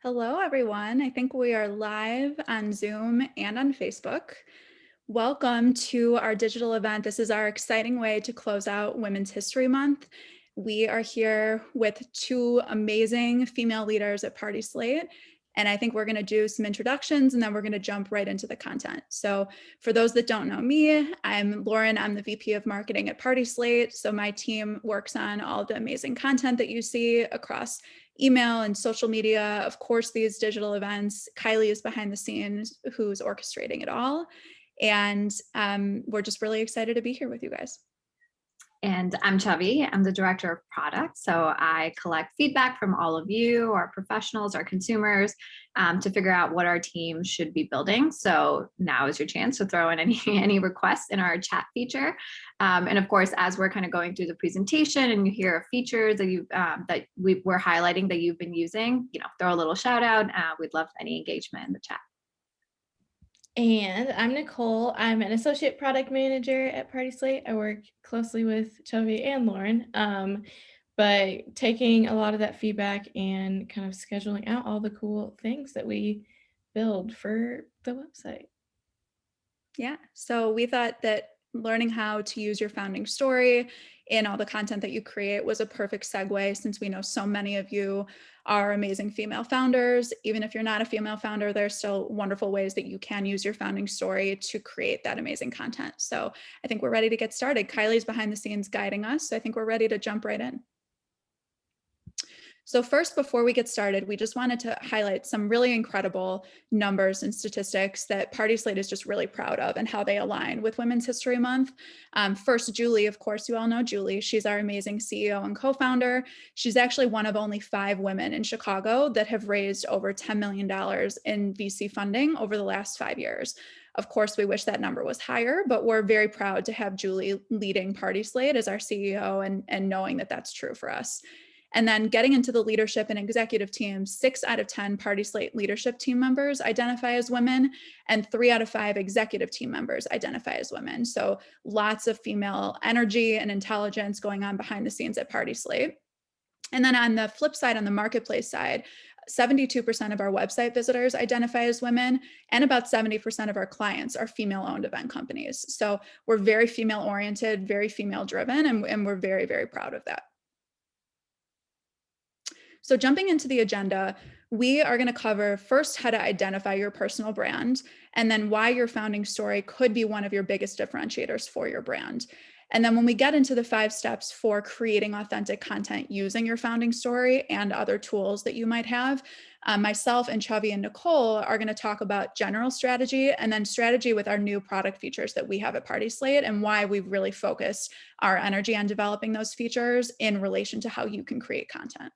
Hello, everyone. I think we are live on Zoom and on Facebook. Welcome to our digital event. This is our exciting way to close out Women's History Month. We are here with two amazing female leaders at PartySlate, and I think we're going to do some introductions and then we're going to jump right into the content. So for those that don't know me, I'm Lauren. I'm the VP of Marketing at PartySlate. So my team works on all the amazing content that you see across email and social media, of course, these digital events. Kylie is behind the scenes, who's orchestrating it all. And we're just really excited to be here with you guys. And I'm Chhavi. I'm the director of product. So I collect feedback from all of you, our professionals, our consumers, to figure out what our team should be building. So now is your chance to throw in any requests in our chat feature. And of course, as we're kind of going through the presentation and you hear features that we're highlighting that you've been using, throw a little shout out. We'd love any engagement in the chat. And I'm Nicole. I'm an associate product manager at PartySlate. I work closely with Chhavi and Lauren, but taking a lot of that feedback and kind of scheduling out all the cool things that we build for the website. Yeah, so we thought that learning how to use your founding story in all the content that you create was a perfect segue, since we know so many of you are amazing female founders. Even if you're not a female founder, there's still wonderful ways that you can use your founding story to create that amazing content. So I think we're ready to get started. Kylie's behind the scenes guiding us, so I think we're ready to jump right in. So first, before we get started, we just wanted to highlight some really incredible numbers and statistics that PartySlate is just really proud of and how they align with Women's History Month. First, Julie, of course, you all know Julie. She's our amazing CEO and co-founder. She's actually one of only 5 women in Chicago that have raised over $10 million in VC funding over the last 5 years. Of course, we wish that number was higher, but we're very proud to have Julie leading PartySlate as our CEO and knowing that that's true for us. And then getting into the leadership and executive teams, 6 out of 10 PartySlate leadership team members identify as women, and 3 out of 5 executive team members identify as women. So lots of female energy and intelligence going on behind the scenes at PartySlate. And then on the flip side, on the marketplace side, 72% of our website visitors identify as women, and about 70% of our clients are female-owned event companies. So we're very female-oriented, very female-driven, and we're very, very proud of that. So jumping into the agenda, we are going to cover first how to identify your personal brand, and then why your founding story could be one of your biggest differentiators for your brand. And then when we get into the 5 steps for creating authentic content using your founding story and other tools that you might have, myself and Chhavi and Nicole are going to talk about general strategy and then strategy with our new product features that we have at PartySlate and why we've really focused our energy on developing those features in relation to how you can create content.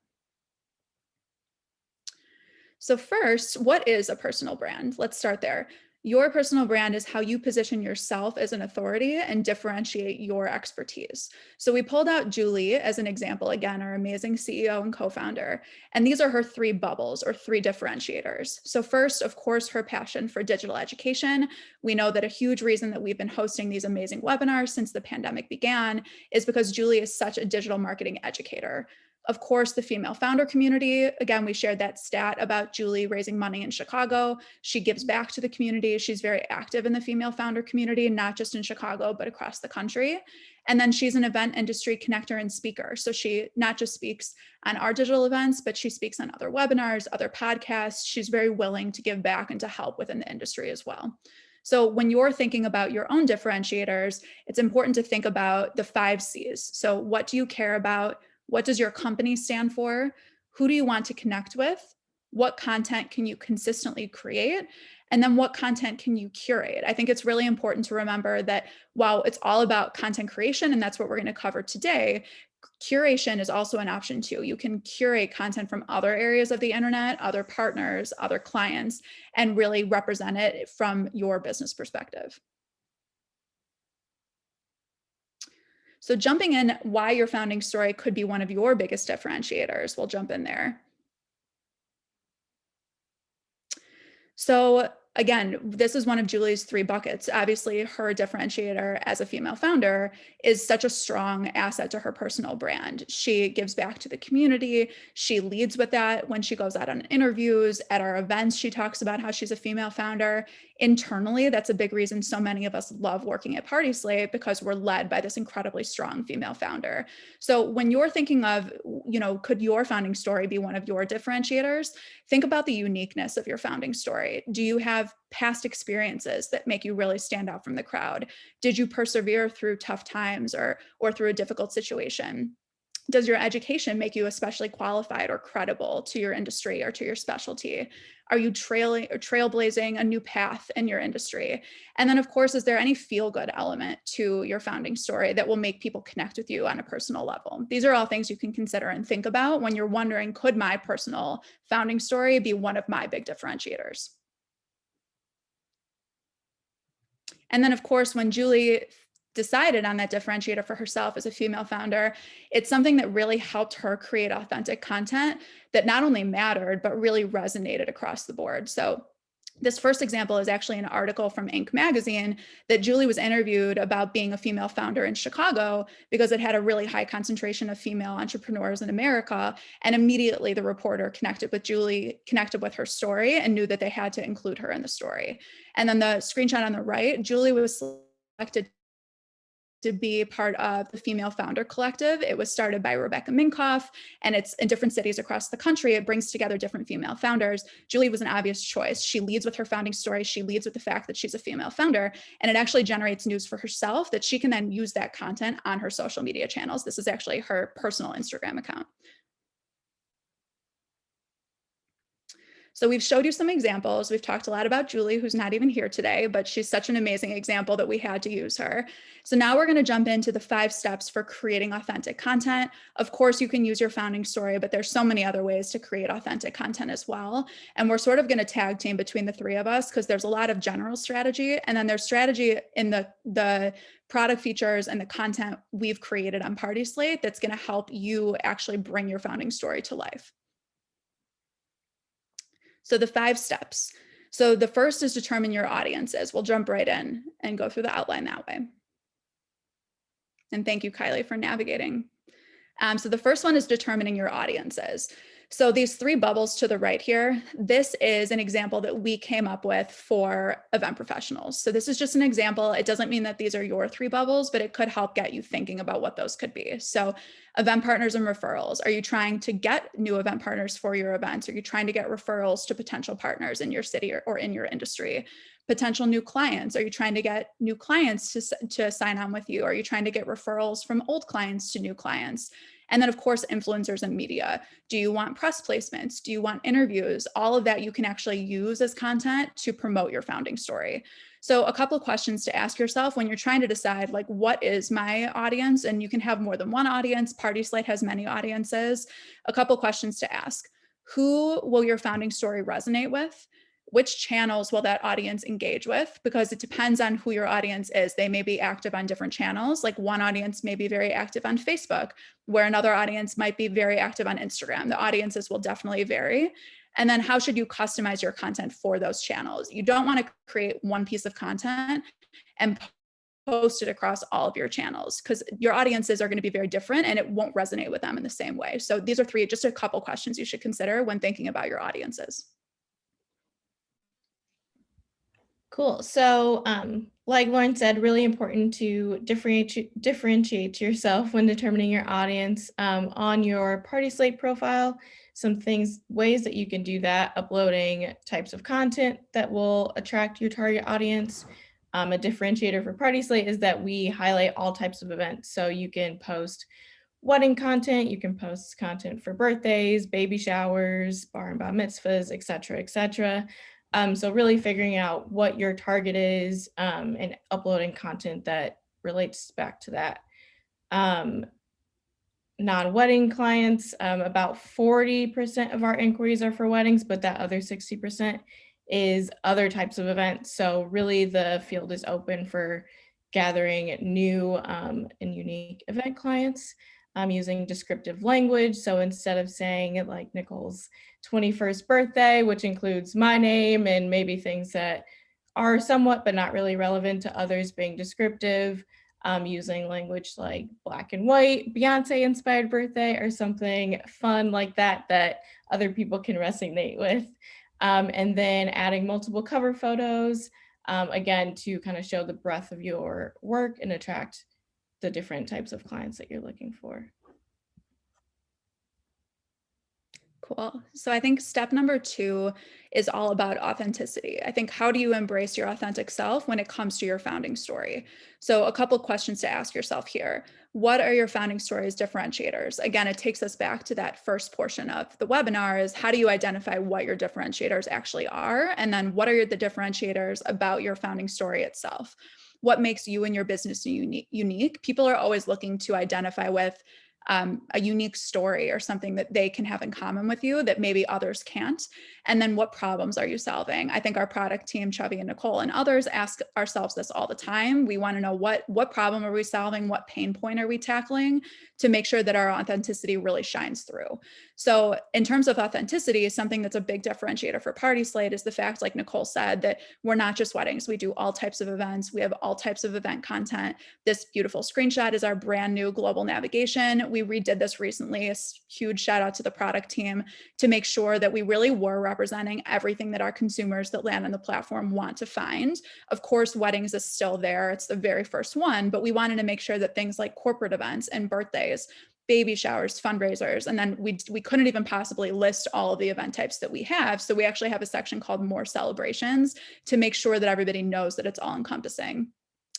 So first, what is a personal brand? Let's start there. Your personal brand is how you position yourself as an authority and differentiate your expertise. So we pulled out Julie as an example, again, our amazing CEO and co-founder. And these are her 3 bubbles or 3 differentiators. So first, of course, her passion for digital education. We know that a huge reason that we've been hosting these amazing webinars since the pandemic began is because Julie is such a digital marketing educator. Of course, the female founder community. Again, we shared that stat about Julie raising money in Chicago. She gives back to the community. She's very active in the female founder community, not just in Chicago, but across the country. And then she's an event industry connector and speaker. So she not just speaks on our digital events, but she speaks on other webinars, other podcasts. She's very willing to give back and to help within the industry as well. So when you're thinking about your own differentiators, it's important to think about the 5 C's. So what do you care about? What does your company stand for? Who do you want to connect with? What content can you consistently create? And then what content can you curate? I think it's really important to remember that while it's all about content creation, and that's what we're going to cover today, curation is also an option too. You can curate content from other areas of the internet, other partners, other clients, and really represent it from your business perspective. So jumping in, why your founding story could be one of your biggest differentiators. We'll jump in there. So again, this is one of Julie's 3 buckets. Obviously, her differentiator as a female founder is such a strong asset to her personal brand. She gives back to the community. She leads with that when she goes out on interviews. At our events, she talks about how she's a female founder. Internally, that's a big reason so many of us love working at PartySlate, because we're led by this incredibly strong female founder. So when you're thinking of, could your founding story be one of your differentiators? Think about the uniqueness of your founding story. Do you have past experiences that make you really stand out from the crowd? Did you persevere through tough times or through a difficult situation? Does your education make you especially qualified or credible to your industry or to your specialty? Are you trailblazing a new path in your industry? And then, of course, is there any feel-good element to your founding story that will make people connect with you on a personal level? These are all things you can consider and think about when you're wondering, could my personal founding story be one of my big differentiators? And then, of course, when Julie decided on that differentiator for herself as a female founder, it's something that really helped her create authentic content that not only mattered, but really resonated across the board. So this first example is actually an article from Inc. magazine that Julie was interviewed about being a female founder in Chicago because it had a really high concentration of female entrepreneurs in America. And immediately the reporter connected with Julie, connected with her story, and knew that they had to include her in the story. And then the screenshot on the right, Julie was selected to be part of the Female Founder Collective. It was started by Rebecca Minkoff, and it's in different cities across the country. It brings together different female founders. Julie was an obvious choice. She leads with her founding story. She leads with the fact that she's a female founder, and it actually generates news for herself that she can then use that content on her social media channels. This is actually her personal Instagram account. So we've showed you some examples. We've talked a lot about Julie, who's not even here today, but she's such an amazing example that we had to use her. So now we're going to jump into the 5 steps for creating authentic content. Of course, you can use your founding story, but there's so many other ways to create authentic content as well. And we're sort of going to tag team between the 3 of us, because there's a lot of general strategy, and then there's strategy in the product features and the content we've created on PartySlate that's going to help you actually bring your founding story to life. So the 5 steps. So the first is determine your audiences. We'll jump right in and go through the outline that way. And thank you, Kylie, for navigating. So the first one is determining your audiences. So these 3 bubbles to the right here, this is an example that we came up with for event professionals. So this is just an example. It doesn't mean that these are your 3 bubbles, but it could help get you thinking about what those could be. So event partners and referrals. Are you trying to get new event partners for your events? Are you trying to get referrals to potential partners in your city or in your industry? Potential new clients. Are you trying to get new clients to sign on with you? Are you trying to get referrals from old clients to new clients? And then, of course, influencers and media. Do you want press placements? Do you want interviews? All of that you can actually use as content to promote your founding story. So a couple of questions to ask yourself when you're trying to decide, like, what is my audience? And you can have more than one audience. PartySlate has many audiences. A couple of questions to ask. Who will your founding story resonate with? Which channels will that audience engage with? Because it depends on who your audience is. They may be active on different channels. Like one audience may be very active on Facebook, where another audience might be very active on Instagram. The audiences will definitely vary. And then how should you customize your content for those channels? You don't want to create one piece of content and post it across all of your channels, because your audiences are going to be very different and it won't resonate with them in the same way. So these are 3, just a couple questions you should consider when thinking about your audiences. Cool. So, like Lauren said, really important to differentiate yourself when determining your audience. On your PartySlate profile, some ways that you can do that: uploading types of content that will attract your target audience. A differentiator for PartySlate is that we highlight all types of events. So you can post wedding content, you can post content for birthdays, baby showers, bar and bat mitzvahs, et cetera. So really figuring out what your target is, and uploading content that relates back to that. Non-wedding clients, about 40% of our inquiries are for weddings, but that other 60% is other types of events. So really the field is open for gathering new and unique event clients. using descriptive language. So instead of saying like Nicole's 21st birthday, which includes my name and maybe things that are somewhat but not really relevant to others, being descriptive, using language like black and white, Beyonce inspired birthday, or something fun like that that other people can resonate with. And then adding multiple cover photos, again, to kind of show the breadth of your work and attract the different types of clients that you're looking for. Cool. So I think step number 2 is all about authenticity. I think, how do you embrace your authentic self when it comes to your founding story? So a couple questions to ask yourself here. What are your founding story's differentiators? Again, it takes us back to that first portion of the webinar, is how do you identify what your differentiators actually are? And then what are the differentiators about your founding story itself? What makes you and your business unique? People are always looking to identify with a unique story or something that they can have in common with you that maybe others can't. And then what problems are you solving? I think our product team, Chhavi and Nicole and others, ask ourselves this all the time. We want to know what problem are we solving? What pain point are we tackling to make sure that our authenticity really shines through? So in terms of authenticity, something that's a big differentiator for PartySlate is the fact, like Nicole said, that we're not just weddings. We do all types of events. We have all types of event content. This beautiful screenshot is our brand new global navigation. We redid this recently. A huge shout out to the product team to make sure that we really were representing everything that our consumers that land on the platform want to find. Of course, weddings is still there. It's the very first one, but we wanted to make sure that things like corporate events and birthdays, baby showers, fundraisers, and then we couldn't even possibly list all of the event types that we have. So we actually have a section called More Celebrations to make sure that everybody knows that it's all encompassing.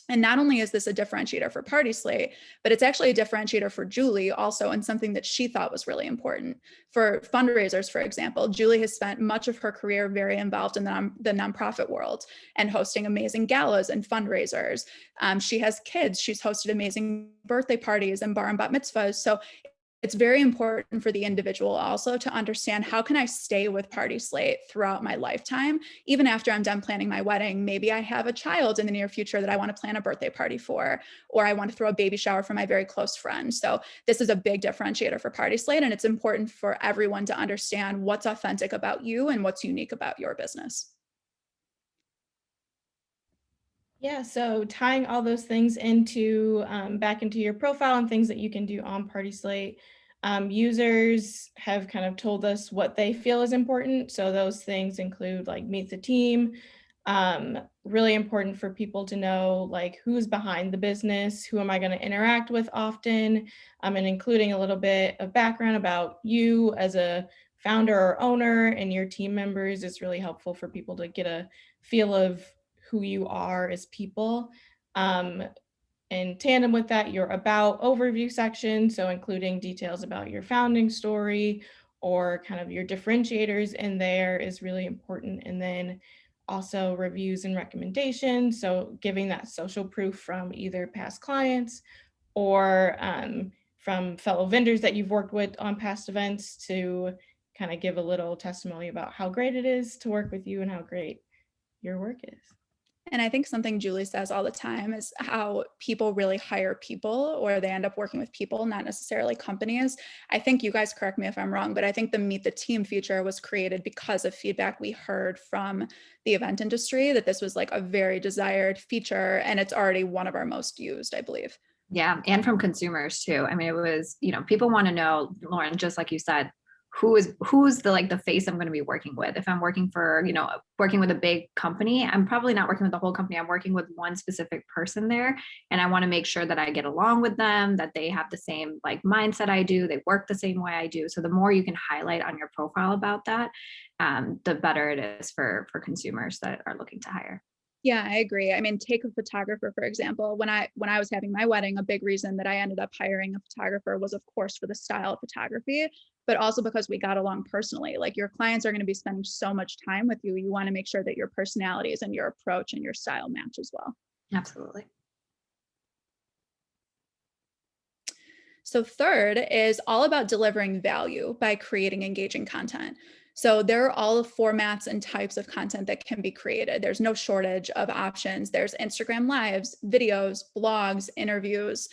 And not only is this a differentiator for PartySlate, but it's actually a differentiator for Julie also, and something that she thought was really important. For fundraisers, for example, Julie has spent much of her career very involved in the nonprofit world and hosting amazing galas and fundraisers. She has kids. She's hosted amazing birthday parties and bar and bat mitzvahs. So it's very important for the individual also to understand, how can I stay with PartySlate throughout my lifetime? Even after I'm done planning my wedding, maybe I have a child in the near future that I want to plan a birthday party for, or I want to throw a baby shower for my very close friend. So this is a big differentiator for PartySlate, and it's important for everyone to understand what's authentic about you and what's unique about your business. Yeah, so tying all those things into back into your profile and things that you can do on PartySlate. Users have kind of told us what they feel is important. So those things include like meet the team. Really important for people to know like who's behind the business, who am I going to interact with often, and including a little bit of background about you as a founder or owner and your team members is really helpful for people to get a feel of who you are as people. In tandem with that, your about overview section, so including details about your founding story or kind of your differentiators in there is really important. And then also reviews and recommendations, so giving that social proof from either past clients or from fellow vendors that you've worked with on past events to kind of give a little testimony about how great it is to work with you and how great your work is. And I think something Julie says all the time is how people really hire people, or they end up working with people, not necessarily companies. I think, you guys correct me if I'm wrong, but I think the Meet the Team feature was created because of feedback we heard from the event industry, that this was like a very desired feature, and it's already one of our most used, I believe. Yeah, and from consumers too. I mean, it was, people want to know, Lauren, just like you said, who's the face I'm going to be working with. If I'm working for, working with a big company, I'm probably not working with the whole company. I'm working with one specific person there. And I want to make sure that I get along with them, that they have the same like mindset I do, they work the same way I do. So the more you can highlight on your profile about that, the better it is for consumers that are looking to hire. Yeah, I agree. I mean, take a photographer, for example. When I was having my wedding, a big reason that I ended up hiring a photographer was, of course, for the style of photography, but also because we got along personally. Like, your clients are going to be spending so much time with you. You want to make sure that your personalities and your approach and your style match as well. Absolutely. So third is all about delivering value by creating engaging content. So there are all the formats and types of content that can be created. There's no shortage of options. There's Instagram lives, videos, blogs, interviews.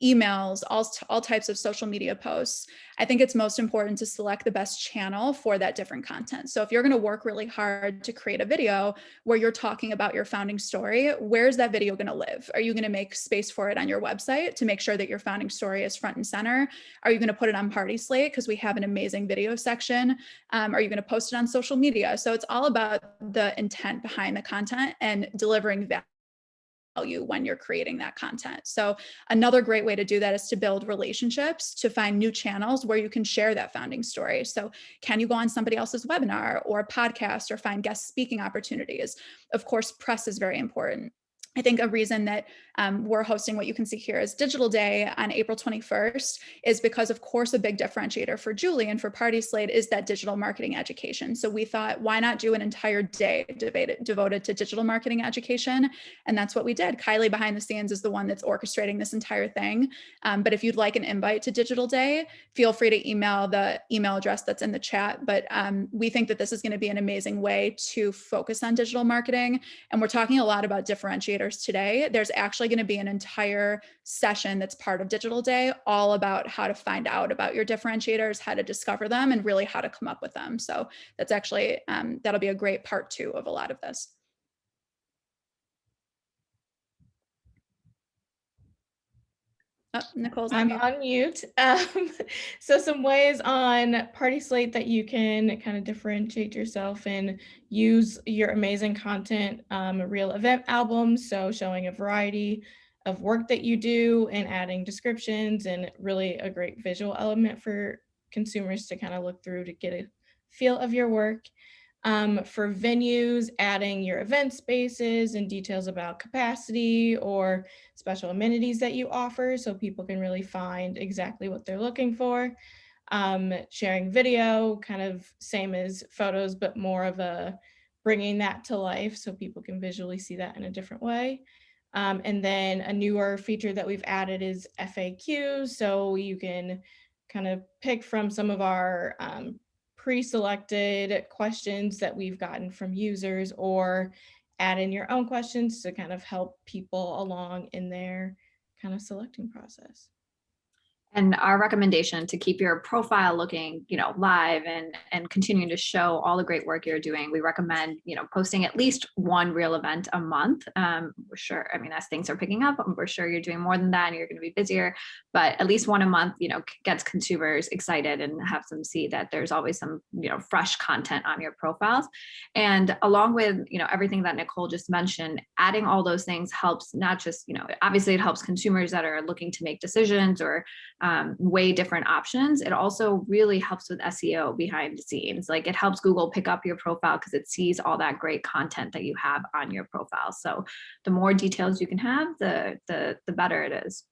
emails, all types of social media posts, I think it's most important to select the best channel for that different content. So if you're going to work really hard to create a video where you're talking about your founding story, where's that video going to live? Are you going to make space for it on your website to make sure that your founding story is front and center? Are you going to put it on PartySlate because we have an amazing video section? Are you going to post it on social media? So it's all about the intent behind the content and delivering value when you're creating that content. So another great way to do that is to build relationships, to find new channels where you can share that founding story. So can you go on somebody else's webinar or a podcast or find guest speaking opportunities? Of course, press is very important. I think a reason that we're hosting what you can see here is Digital Day on April 21st is because, of course, a big differentiator for Julie and for PartySlate is that digital marketing education. So we thought, why not do an entire day devoted to digital marketing education? And that's what we did. Kylie behind the scenes is the one that's orchestrating this entire thing. But if you'd like an invite to Digital Day, feel free to email the email address that's in the chat. But we think that this is going to be an amazing way to focus on digital marketing. And we're talking a lot about differentiators today. There's actually going to be an entire session that's part of Digital Day, all about how to find out about your differentiators, how to discover them, and really how to come up with them. So that's actually, that'll be a great part 2 of a lot of this. Oh, Nicole's I'm on mute. So some ways on PartySlate that you can kind of differentiate yourself and use your amazing content, real event albums, so showing a variety of work that you do and adding descriptions, and really a great visual element for consumers to kind of look through to get a feel of your work. For venues, adding your event spaces and details about capacity or special amenities that you offer so people can really find exactly what they're looking for. Sharing video, kind of same as photos, but more of a bringing that to life so people can visually see that in a different way. And then a newer feature that we've added is FAQs. So you can kind of pick from some of our pre-selected questions that we've gotten from users, or add in your own questions to kind of help people along in their kind of selecting process. And our recommendation to keep your profile looking, live and continuing to show all the great work you're doing. We recommend, posting at least one real event a month. We're sure, as things are picking up, we're sure you're doing more than that and you're going to be busier, but at least one a month, gets consumers excited and have them see that there's always some, fresh content on your profiles. And along with, everything that Nicole just mentioned, adding all those things helps not just, obviously it helps consumers that are looking to make decisions or weigh different options. It also really helps with SEO behind the scenes. Like it helps Google pick up your profile because it sees all that great content that you have on your profile. So the more details you can have, the better it is.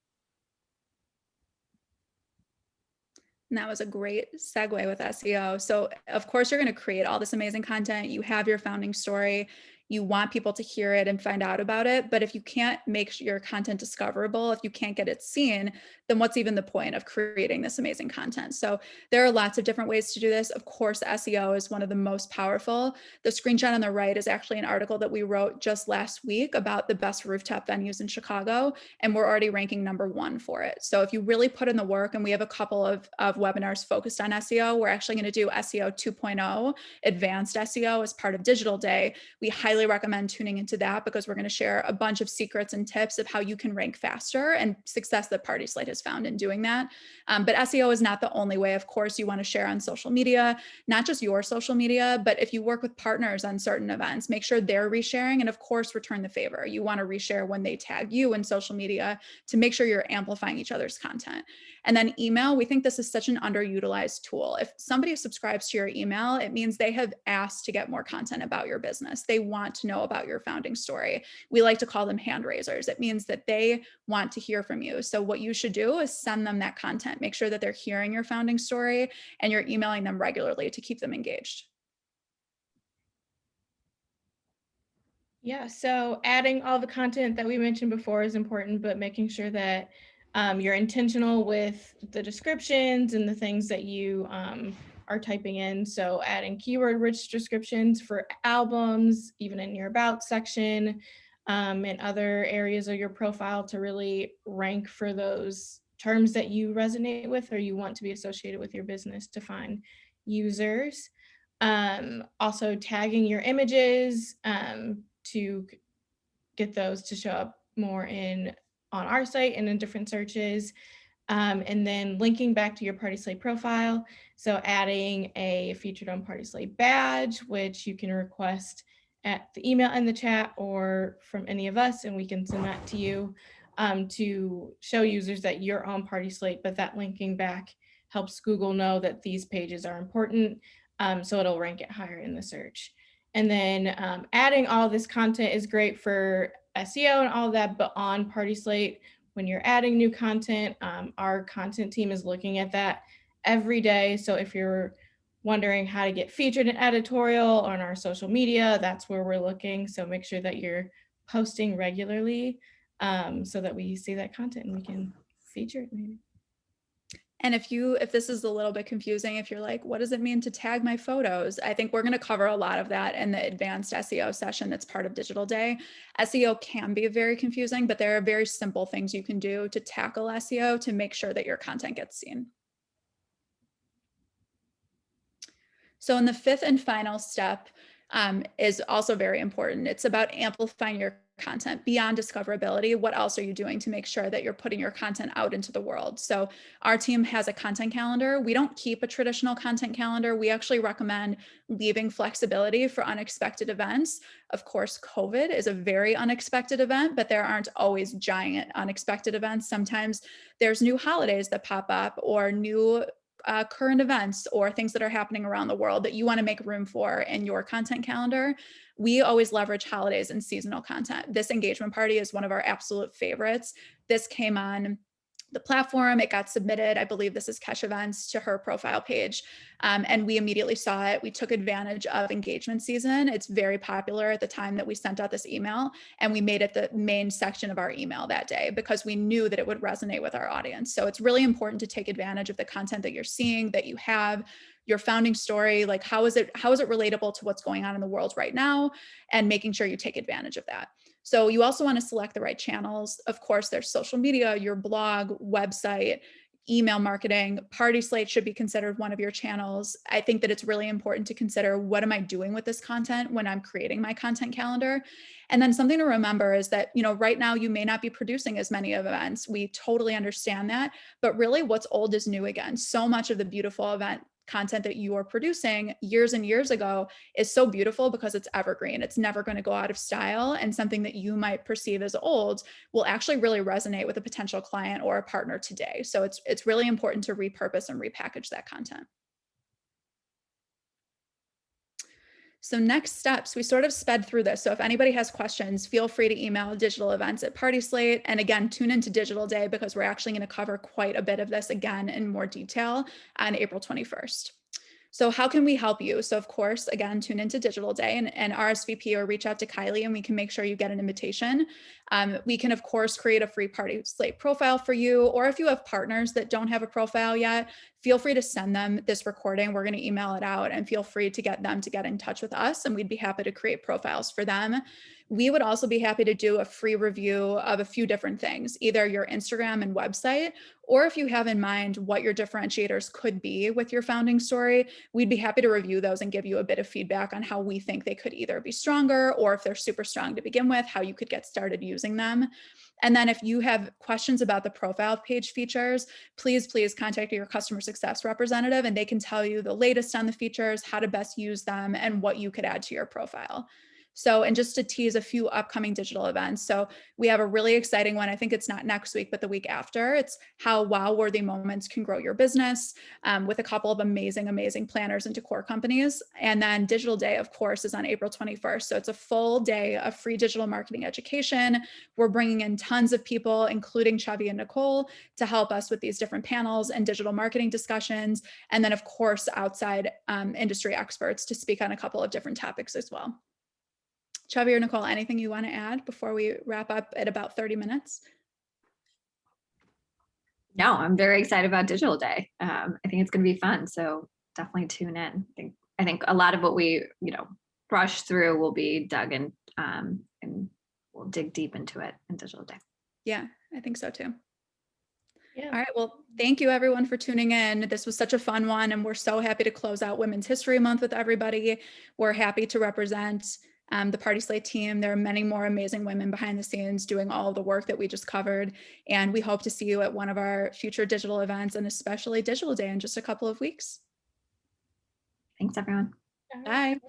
And that was a great segue with SEO. So of course, you're going to create all this amazing content. You have your founding story. You want people to hear it and find out about it. But if you can't make your content discoverable, if you can't get it seen, then what's even the point of creating this amazing content? So there are lots of different ways to do this. Of course, SEO is one of the most powerful. The screenshot on the right is actually an article that we wrote just last week about the best rooftop venues in Chicago, and we're already ranking #1 for it. So if you really put in the work, and we have a couple of webinars focused on SEO, we're actually going to do SEO 2.0, advanced SEO, as part of Digital Day. We highly recommend tuning into that because we're going to share a bunch of secrets and tips of how you can rank faster, and success that PartySlate has found in doing that. But SEO is not the only way. Of course, you want to share on social media, not just your social media, but if you work with partners on certain events, make sure they're resharing, and of course, return the favor. You want to reshare when they tag you in social media to make sure you're amplifying each other's content. And then email, we think this is such an underutilized tool. If somebody subscribes to your email, it means they have asked to get more content about your business. They want to know about your founding story. We like to call them hand raisers. It means that they want to hear from you. So what you should do is send them that content. Make sure that they're hearing your founding story and you're emailing them regularly to keep them engaged. Yeah, so adding all the content that we mentioned before is important, but making sure that you're intentional with the descriptions and the things that you are typing in. So adding keyword-rich descriptions for albums, even in your about section, and other areas of your profile to really rank for those terms that you resonate with or you want to be associated with your business to find users. Also tagging your images to get those to show up more on our site and in different searches. And then linking back to your PartySlate profile. So adding a featured on PartySlate badge, which you can request at the email in the chat or from any of us, and we can send that to you to show users that you're on PartySlate, but that linking back helps Google know that these pages are important, so it'll rank it higher in the search. And then adding all this content is great for SEO and all that, but on PartySlate, when you're adding new content, our content team is looking at that every day. So if you're wondering how to get featured in editorial or on our social media, that's where we're looking. So make sure that you're posting regularly so that we see that content and we can feature it maybe. And if this is a little bit confusing, if you're like, what does it mean to tag my photos? I think we're going to cover a lot of that in the advanced SEO session that's part of Digital Day. SEO can be very confusing, but there are very simple things you can do to tackle SEO to make sure that your content gets seen. So in the fifth and final step is also very important. It's about amplifying your content beyond discoverability. What else are you doing to make sure that you're putting your content out into the world? So our team has a content calendar. We don't keep a traditional content calendar. We actually recommend leaving flexibility for unexpected events. Of course, COVID is a very unexpected event, but there aren't always giant unexpected events. Sometimes there's new holidays that pop up or new current events or things that are happening around the world that you want to make room for in your content calendar. We always leverage holidays and seasonal content. This engagement party is one of our absolute favorites. This came on the platform. It got submitted. I believe this is Kesh Events to her profile page. And we immediately saw it. We took advantage of engagement season. It's very popular at the time that we sent out this email, and we made it the main section of our email that day because we knew that it would resonate with our audience. So it's really important to take advantage of the content that you're seeing, that you have, your founding story, like how is it relatable to what's going on in the world right now, and making sure you take advantage of that. So you also want to select the right channels. Of course, there's social media, your blog, website, email marketing. PartySlate should be considered one of your channels. I think that it's really important to consider, what am I doing with this content when I'm creating my content calendar? And then something to remember is that, right now you may not be producing as many events. We totally understand that, but really what's old is new again. So much of the beautiful event content that you are producing years and years ago is so beautiful because it's evergreen. It's never going to go out of style, and something that you might perceive as old will actually really resonate with a potential client or a partner today. So it's really important to repurpose and repackage that content. So next steps, we sort of sped through this. So if anybody has questions, feel free to email digital events at PartySlate. And again, tune into Digital Day because we're actually going to cover quite a bit of this again in more detail on April 21st. So how can we help you? So of course, again, tune into Digital Day and RSVP or reach out to Kylie and we can make sure you get an invitation. We can, of course, create a free PartySlate profile for you, or if you have partners that don't have a profile yet, feel free to send them this recording. We're going to email it out, and feel free to get them to get in touch with us, and we'd be happy to create profiles for them. We would also be happy to do a free review of a few different things, either your Instagram and website, or if you have in mind what your differentiators could be with your founding story, we'd be happy to review those and give you a bit of feedback on how we think they could either be stronger, or if they're super strong to begin with, how you could get started using them. And then if you have questions about the profile page features, please contact your customer success representative, and they can tell you the latest on the features, how to best use them, and what you could add to your profile. So, and just to tease a few upcoming digital events. So we have a really exciting one. I think it's not next week, but the week after. It's how wow-worthy moments can grow your business, with a couple of amazing planners and decor companies. And then Digital Day, of course, is on April 21st. So it's a full day of free digital marketing education. We're bringing in tons of people, including Chhavi and Nicole, to help us with these different panels and digital marketing discussions. And then, of course, outside industry experts to speak on a couple of different topics as well. Chhavi or Nicole, anything you want to add before we wrap up at about 30 minutes? No, I'm very excited about Digital Day. I think it's going to be fun. So definitely tune in. I think a lot of what we, brush through will be dug in, and we'll dig deep into it in Digital Day. Yeah, I think so too. Yeah. All right. Well, thank you everyone for tuning in. This was such a fun one, and we're so happy to close out Women's History Month with everybody. We're happy to represent the PartySlate team. There are many more amazing women behind the scenes doing all of the work that we just covered. And we hope to see you at one of our future digital events, and especially Digital Day in just a couple of weeks. Thanks, everyone. Bye.